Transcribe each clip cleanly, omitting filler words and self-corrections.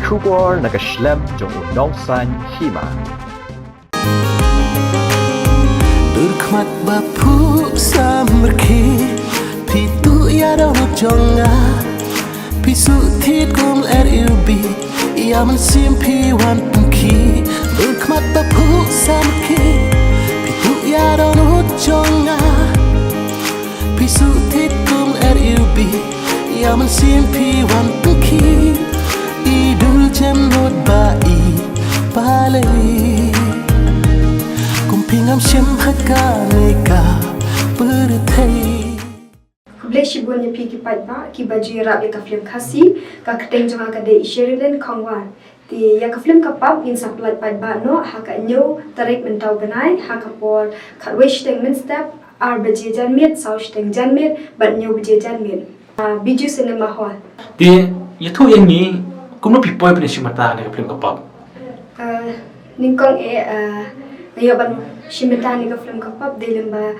Kubor nakaslem jong udongsan hima. Durkmat bapu samerki Pitu yadong jonga Pisu tit kum RUB Ia mensimpi wan pungki Durkmat bapu samerki Pitu yadong jonga Pisu tit kum RUB Ia mensimpi wan pungki Idul jemnot bai palei Kumpingam shem haka neka berthei Kubleshi buanya pi ki patba ki baju rap ya ka film khasi ka keteng jonga ka de Sheridan Kongwan ti ya ka film ka pap in supply patba no ha ka nyo tarik mentau ganai ha ka por ka wish teng min step ar baje jan mit saush teng jan mit bat nyo baje jan mit biju cinema hall Di itu yang ni kumno pipoy pun simata ni film kapap. ningkong ngayon ban shimita ni ka film ka pap de lemba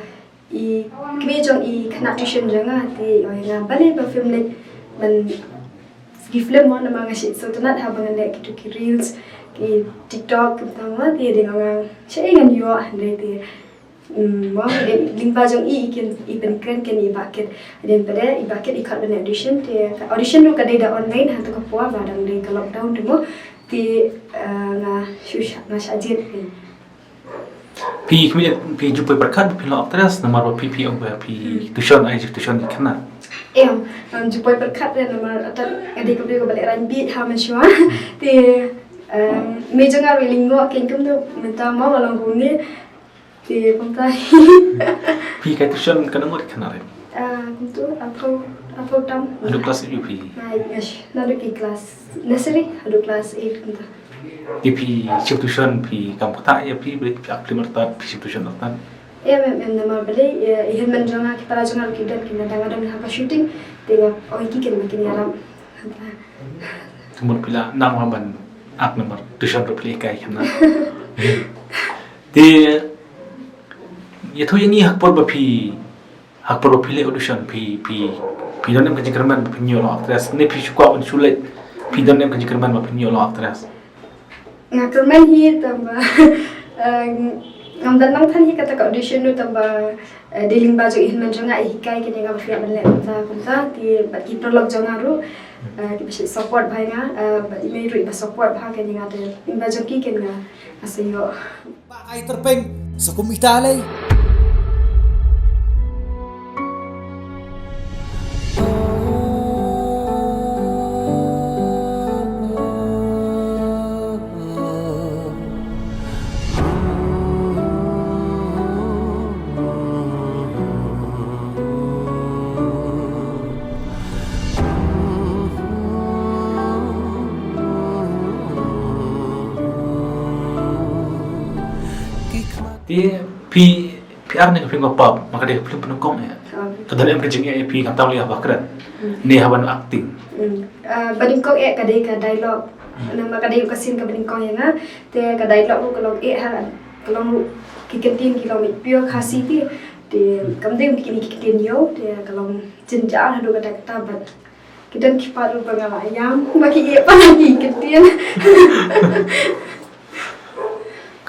i kmejong i kana tuition janga ti oy nga bale ba film le man gi film mo na mga shit so tunat habang le ki reels ki TikTok tama ti de nga siya ngan yo le ti mo de lingba jong i ken i ben kren ken i baket den pare i baket i khat ban audition ti audition ro ka de da online ha to ka po ba dang de ka lockdown ti mo ti nga shusha nga shajit Pi kemudian pi jumpa berkat pi lo aktris nama pi ang pi tuition di kana. Jumpa berkat dan nama atas adik kemudian balik ranbit haman shua ti meja nga relingo ken kum tu minta mau walang bunyi ti pangkai Pi kai tuition kana mo di kana re. kum tu apa tam Adu kelas UP. nadu ki kelas nursery adu kelas 8 kum tu Di pi cip tuition pi kampung ya pi beri pi akli mertat pi cip tuition mertat. nama beli ihan menjonga kita jonga kita kena dangadang haka shooting tengok ki ken makin yaram Kemudian pila nama ban ak nomor tuition ro pli kai kana. Di itu yang ni hak por ba pi le audition pi donem kan jikerman pi nyolo aktris ne pi shukwa un sulet pi donem kan jikerman ba pi nyolo aktris. ngakerman hi tamba ngamdan nang than hi kata ka audition nu tamba dealing baju ihan menjonga hikai kene nga bafia banle kunta ti bat ki prolog jonga ru ki bisi support bhai nga bat ime ru ba support bha kene nga de ing baju ki ken nga asayo Pakai terpeng Sekumidalay Dia pi ar ni film kapap maka dia film penungkong ya. Kadang em kerjanya pi kam tahu lihat bakran. Ni haban acting. badingkong ka dai ka dialogue nama ka dai ka scene ka badingkong ya nga te ka dialogue ru ka log ha kalong kikentin kilong pure khasi ti te kamdeng kikentin yo te kalong jenja hadu ka ta bat kita kipat ru bangala ayam bagi pa lagi kikentin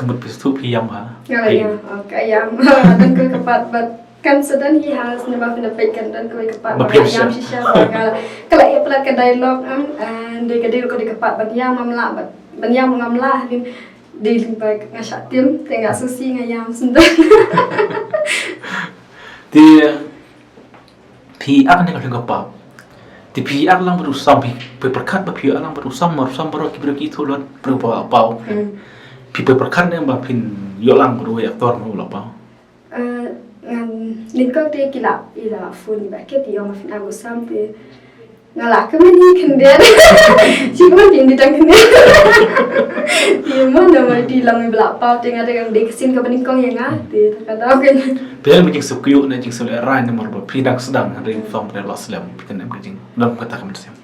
Kemudian pistu pi yang ha. ayam ayam dan ke kepat bat kan sedan hi has nama penapikan dan ke kepat ayam shisha bangala kalau ia pelat ka dialogue de ka dai ko de kepat bat yang mamla bat ban yang ngamla din de limpa ngasak tim tengah susi ngayam sendan Dia pi ar ni film kapap. Di pi ar lang berusam pi perkat ba pi ar lang berusam baru kibra ki tu lot berubah apa. Pi perkat ni ba pin yo lang beru aktor no la pa. Ningkong te kila ila phone ba ke ti yong fin agu sam te ngala ka mani kenden si ko tin di tang kenden ti mo na ma ti lang bla pa te nga de kesin ka ningkong ya nga te ta da ke Bila macam sukuyu na jing sule rai nomor ba pi dak sedang hari film dari Islam pi kan jing dalam kata kami siam.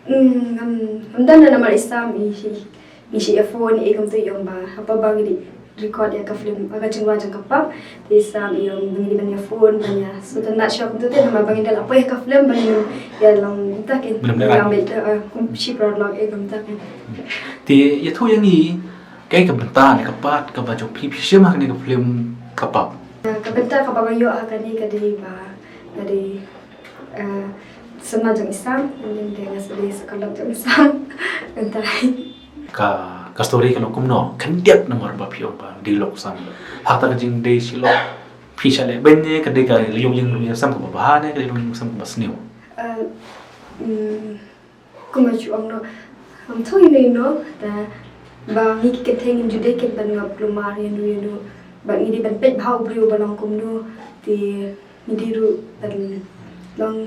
dan na nama Islam i si phone e kum tu yong ba apa bang di record ya ke film agak jengwa jeng kapap di sam yang banyak phone banyak so dan nak shock tu nama bangin dalam apa ya ke film banyak ya lang takin yang beda kumsi prolog gam takin thì ya thôi yang ni cái bentar ni kapat ke baju pi siapa ni ke film kapap kebentar kapap yo akan ni kadi sama jeng Islam yang dengan sedih sekolah jeng Islam bentar ka story kalau kumno kan dia nomor bapiong pa dilok sam hata jing de silo pi chale benye ka de ka yung yung sam ko bahane ka yung sam ko basniu kuma chu ong no am thoi nei no ta ba hi ki theng in jude ke ban ngap lumar yen ru ba ngi di ban pet bhau briu balong kum no ti mi di ru ban long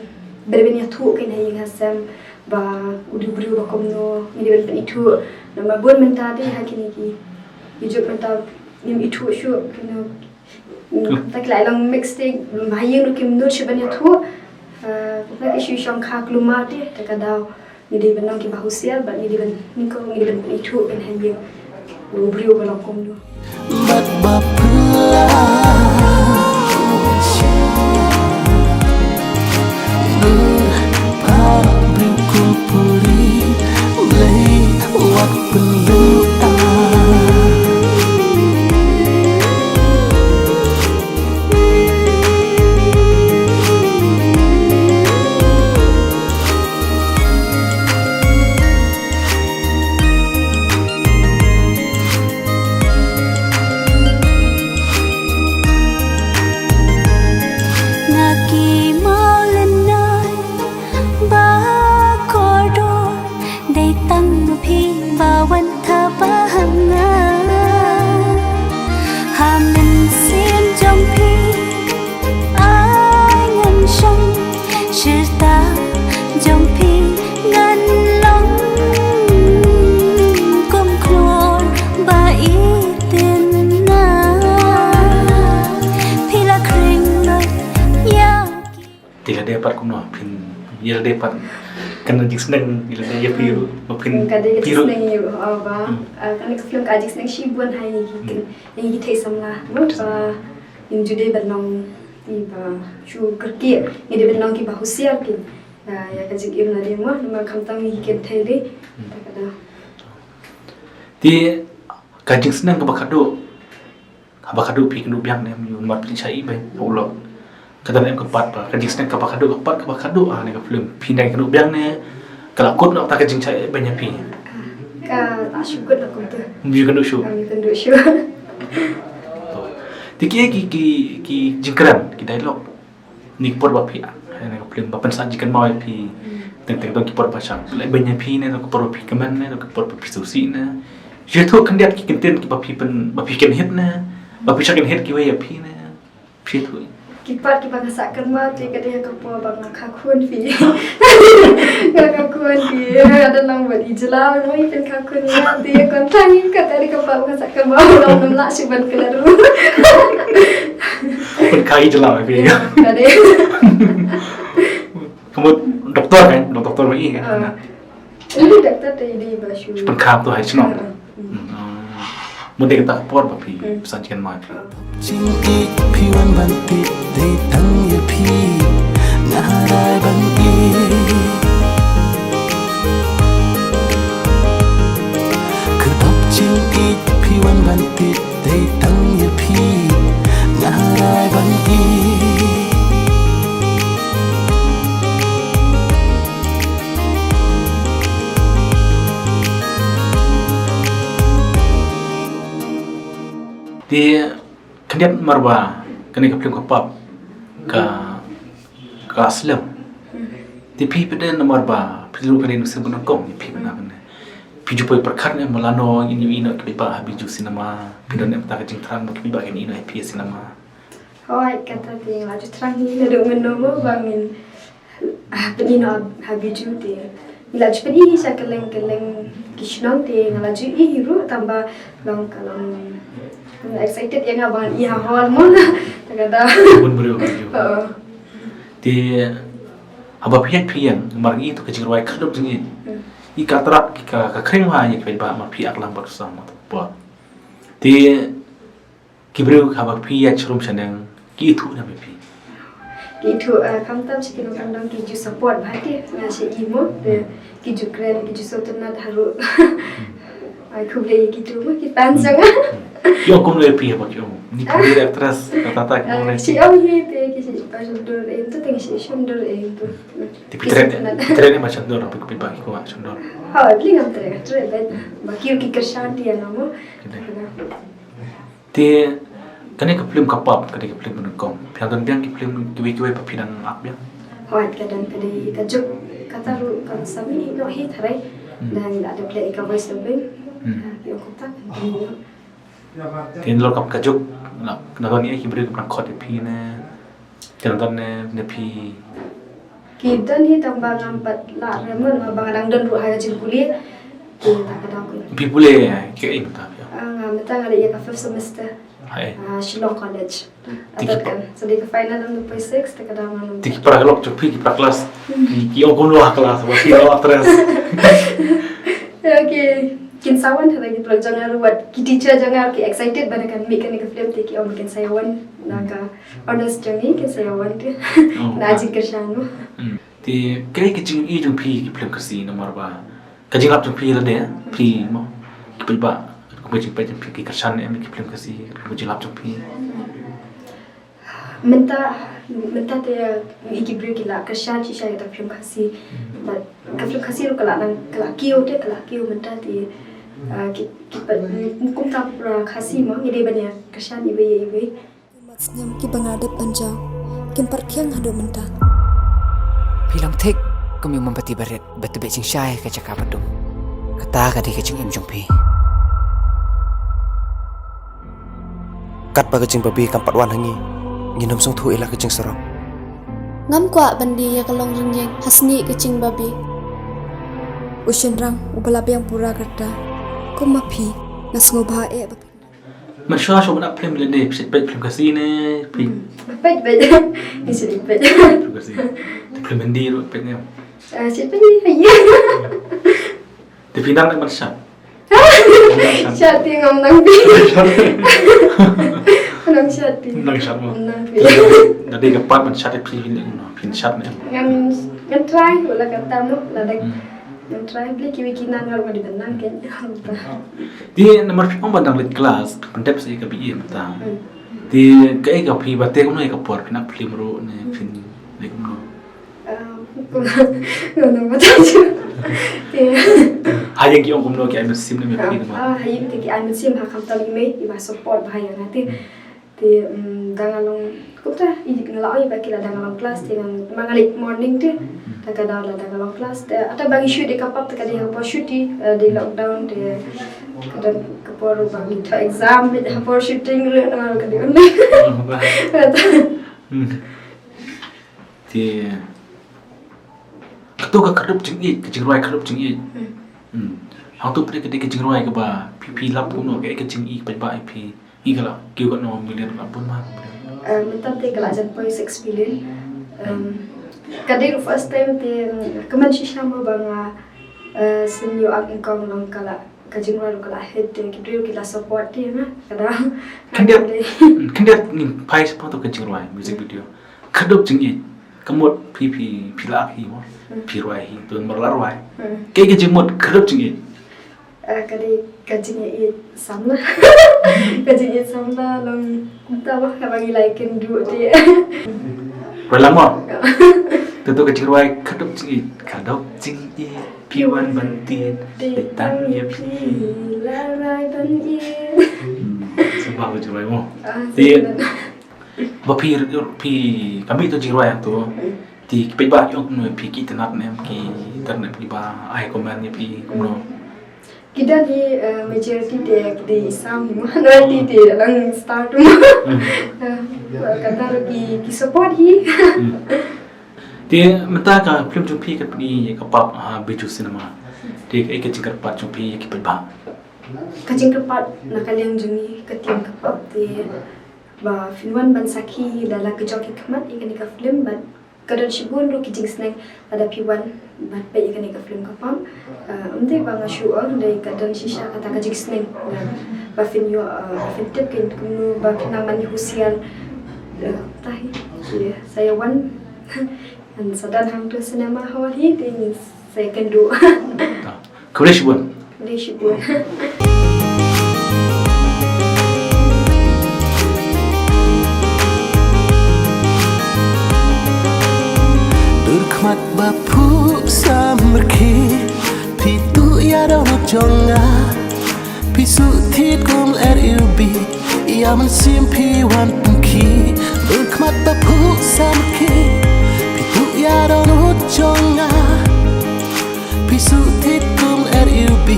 berbenya thu ke nei nga sam ba udu briu ba kum no mi di ban itu nama buat mentah deh hakini ki hidup mentah nim itu syu kena tak lai lang mixtape bahaya nu kim nur shibanya thu nak isu shong khak luma deh tak ada ni di benang ki bahusia ba ni di ben ni ko ni ben itu ben hayya brio balong kom nu bat bapla nur pa bringkul puri lay wat perlu dapat kumno pin ya dapat kan jik seneng ila dia piru mapin kadai piru seneng yu ba kan ke film ka jik seneng shi buan hai ki yang ki thai samla ba in jude banong ti ba chu kerki ni de banong ki bahusia ki ya ka jik irna de mo nama khamtang ni ki thai de takada ti ka jik seneng ka bakado pi kenu biang ne yu mat pin chai bai ulo kata em kepat pa kajing snack kabakado ni ka film pindah kenu biang ne kala kut nak tak kajing chai banyak pi ka tak syukur nak kum tu mi kenu shu kami tendu syu tiki ki jingkran ki dialog ni por ba pi ni ka film ba pensan jikan mau pi tentang dong ki por ba chang lai banyak pi ne ko por pi kaman ne ko por pi susi ne je tho kandiat ki kenten ki ba pi ken hit ne ba pi chakin hit ki we ya pi ne pi tho kipat kipat ngasak kerma tu kadai ka po bang khakun fi khakun fi ada nang buat ijla no pen khakun ya dia kontang ka tadi ka pa ngasak kerma long nam la siban kelaru pun kai jela pi kadai kamu doktor mai kan ini doktor tadi basu pun kam tu hai chno mode kita por ba pi sanjian mai ching ik piwan banti de tang ye pi ngarai ban i kedok ching ik piwan banti de tang ye pi ngarai ban i di kandiat marwa kani ka film kapap ka aslam di pi peden marba pilu kani nu sebun kong pi bena kan pi jupai perkat ne malano ini ino ki ba habiju cinema pidon em ta ka jing tran ki ba kan ino pi cinema hoi kata ti laju terang ni ledung menomo bangin penino habiju ti laju pedi sa keleng kishnong ti laju I hiru tambah long kalong excited yang abang iya hormon takada bun buru di aba pian margi tu kecil ruai kadop jing I katrak ka kring wa ni ka ba ma pi aklam bersama tu di Kibru kabak pi ya chrum chanang ki thu na pi. Gitu kamtam sih kita kandang kiju support berarti nasi imo kiju keren kiju sotunat haru aku beli gitu mah kita ansang Yo kom le pi bak yo. Ni kibru actress kata kom le. si awhi te kisi pasundor itu teng si sundur itu Ti pitre ma chandor apa pi bak ko chandor. ha beli ngam tere tere bet bakir ki kershanti ya namo Ti kani ka film kapap kani ka film kom. Piang don piang ki film kiwi pa pinang ap ya. hawat kadang kadi kajuk kataru kan sami no hi tharai dan ada play ka voice dubbing yo kontak Ti lor kap kajuk na don ni kibru ka khot pi na. Kan don ne pi Kita ni tambah lambat lah, remon mabang adang dan ruh haya kuliah, kita kadang aku. pi bule ke ing ta ya. Metang ada ia ka fifth semester, Hai. Shillong College. Ada kan, so di final untuk P6, kita kadang anu. Ti ki pra lok pi ki pra kelas. Ki on kom lo kelas wa ki actress. Okay, kinsawan ada gitu jangan buat ki teacher jangan ki excited banget kan make ni ke film ti ki om kin sayawan naga honest jangi kin sayawan tu. Na ajik kerjanu. Ti kaya ki jing i jung pi ki film kasi nomor ba. Ka jing lap jung pi la de pi mo. Ki pi ba ko jing pa jing pi ki kersan em ki film kasi ko jing lap jung pi. Minta dia iki break la kerjaan si saya tak film kasih. But film kasih lu kalau nang kalau kio minta dia kita hukum tak kasih mah ini banyak kerjaan ibu. Maksudnya ki bangadap anjau, kim parkyang hado menta. Pilang thik kami mempati baret betul becing syai ke cakap adum. Kata kadi kecing im jumpi. Kat ba kecing babi kampat wan hangi. Nginom song thu ila kecing serong. Ngam kwa bandi ya kalong rinjeng hasni kecing babi. Usyan rang ubala yang pura kerta. Ko mapi nas ngobae babi. Masyaallah so nak film le de film kasi ne pi Baik, ini sedih baik. film kasi. Film mandi ro pe ne. Siapa ni? Ayah. Ti pinang nak marsha. Syati ngam nang pi. Nang syati. Nang shat mo. Nang pi. Nadi ka pat man shat pi ni no pin shat ne. Ngam try wala kata mo ladak. Ngam try beli kiwi kinan ngar di benang kan. Di nomor film bandang lit kelas pendep sai ka bi mata. Di kai ka pi bate ko no ka por na film ro ne fin ne ko no. Nang mata. Hayang ki ong no ki ay sim ne me pi ma. Hayang ti ay sim ha kam tali me iba support bahaya nanti. Ti dangalong kupta idik ngalai ba kila dangalong kelas ti mangalik morning ti. Kadang ada dangalong kelas atau bagi shoot di kapap kadang apa shoot di lockdown ti kadang kapor bagi to exam di kapor shooting le nang kadang online. Ti Ketua kerup jengit, kejengruai kerup jengit. Hang tu pergi ke kejengruai ke ba, pi lap pun no ke kejeng pen ba pi. I kala kiu kat no miliar lap pun mah. Minta te kala jan pois experience. Kadang first time te keman shisha mo bang senyo ak ingkong long kala kejengruai kala head te kibrio kila support te na kadang. Kan dia ni pai sepah tu kejengruai music video. Kerup jengit. Kemut pi lap hi mo. Pi ruai hi tu merlarwai. Ke kejengmut kerup jengit. Kali kajingnya it samla, kajingnya samla long kita wah bagi laikin dua dia. Berlang mo. Tu kejengruai kerup jengit, kadok jengit, piwan bantin, betang ya pi. Larai bantin. Sebab kejengruai mo. Ti pi kami tu jengruai tu. Ti pe ba yung no pi kita nak nem ki internet ki ba ai komen ni pi kumno. Kita di majority di Islam ni mana di dalam start tu. Kata lagi ki support hi. Ti mata ka film tu pi kat ni ka pap biju cinema. Ti ka jingkar pat tu pi ki pe ba. Kacing kepat nak kalian jungi ketiang kepat di ba filman ban saki dalam kejoki kemat ikan ika film ban kadang shibun lu kijing snack ada piwan bat pe ikan ika film kapam unte bang show on dari kadang shisha kata kijing snack ba bafin yo bafin tip kin kunu bafin naman husian tahi ya saya wan dan sadan hang tu sinema hawal hi ting saya kendu Kemudian Shibun. di shibun Berkhmat bapu samerki Pitu yadong jonga Pisu tit kum RUB Ia mensimpi wan pengki Berkhmat bapu samerki Pitu yadong jonga Pisu tit kum RUB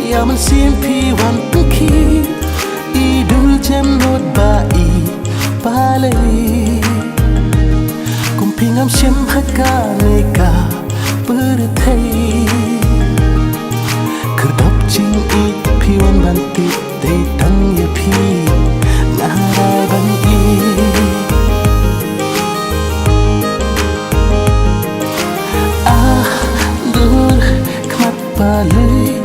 Ia mensimpi wan pengki Idul jem not bai palai Kumpingam shem haka neka berthai Kerdop jing i piwan banti Day tang ya pi Ngaharai ban i Ah dur kmat balai